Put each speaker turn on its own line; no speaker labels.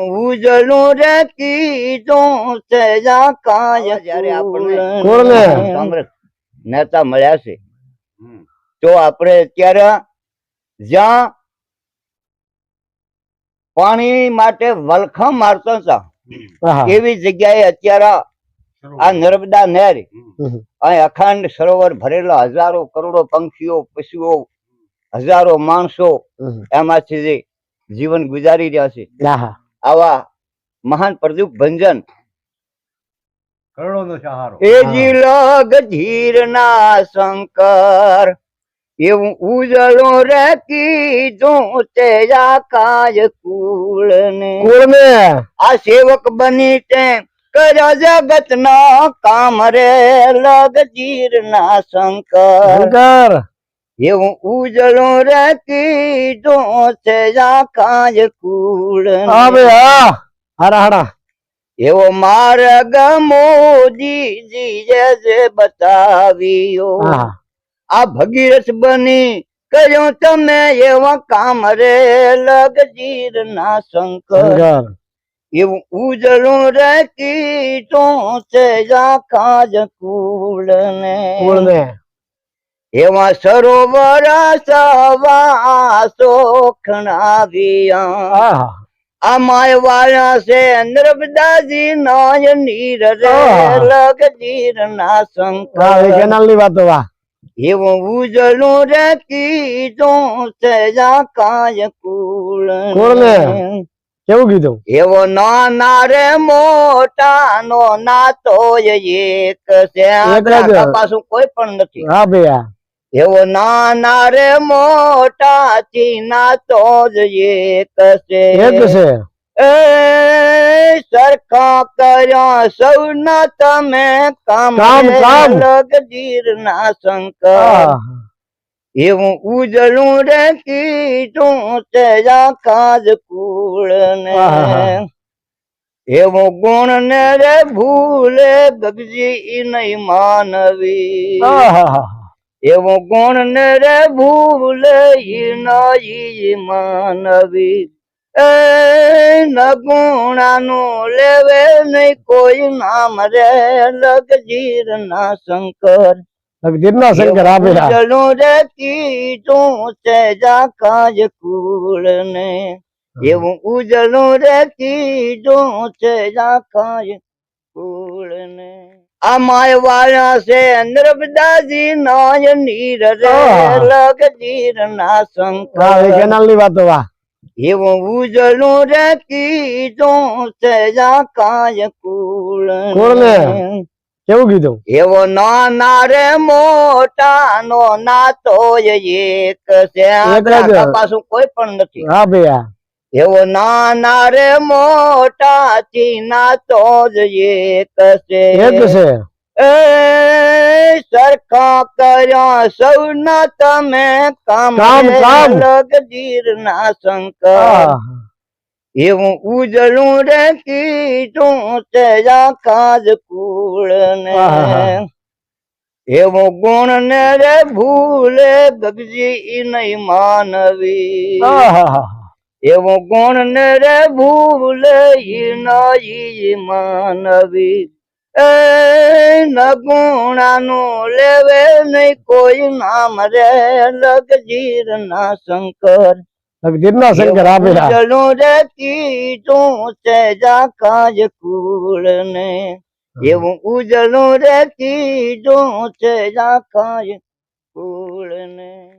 ઉજળું રે કીધું છે જા કાય જયારે આપણને નેતા મળ્યા છે તો આપણે અત્યારે જ્યાં પાણી માટે વલખા મારતા હતા એવી જગ્યાએ અત્યારે આ નર્મદા નહેર અહીં અખંડ સરોવર ભરેલા હજારો કરોડો પંખીઓ પશુઓ હજારો માણસો એમાંથી જે જીવન ગુજારી રહ્યા છે આવા મહાન પ્રદુપ ભંજન એ જીલગ ધીર ના શંકર એવું ઉજળો રે કીધું તે કાય કુળ ને આ સેવક બની તે કર્યા જગત ના કામ રે લગ ધીર ના શંકર એવું ઉજળો રે કીધું છે કાય કુળ એવો માર્ગ મોદીજી જે બતાવ્યો આ ભગીરથ બની કર્યો તમે એવા કામ રે લગજીર ના શંકર એવું ઉજળું રે કીધું છે કાજ કુળ ને એવા સરોવર સવા સોખણાવ્યા આ માય વાળા છે નર્મદાજી નાય નીર રે લગજીર ના શંકર એવું ઉજળું રે કીધું છે કાય કુળ
કેવું કીધું
એવો નાના રે મોટા નો નાતો એક છે પાછું કોઈ પણ નથી એવો નાના રે મોટા થી નાતો જ એક છે એ સરખા કર્યા સૌના તમે કામ લગજીર ના શંકર એવું ઉજળું રે કીધું તે કાજ કુળ ને એવું ગુણ ને રે ભૂલે ગગજી નહીં માનવી એવું ગુણ ને રે ભૂલે નહીં માનવી એ નગુણાનું લેવે નહીં કોઈ નામ રે લગજીર ના શંકર ઉજળું રે કીધું છે કાય કુળ ને એવું ઉજળું રે કીધું છે કાય કુળ ને આ માય વાળા છે નર્મદાજી નાય નીર રે લગજીર ના શંકર એવું ઉજળું રે કીધું છે કાય કુળ
કેવું કીધું
એવો નાના રે મોટા નો નાતો એક છે પાછું કોઈ પણ નથી એવો નાના રે મોટા થી નાતો જ એક છે એ સરખા કર્યા સૌના તમે કામ લગજીર ના શંકર એવું ઉજળું રે કીધું છે કાજ કુળ ને એવું ગુણ ને રે ભૂલે ગગજી નહીં માનવી એવું ગુણ ને રે ભૂલે નહીં માનવી એ નગુણાનું લેવે નહીં કોઈ નામ રે લગજીર ના શંકર ઉજળું રે કીધું છે કાય કુળ ને એવું ઉજળું રે કીધું છે કાય કુળ ને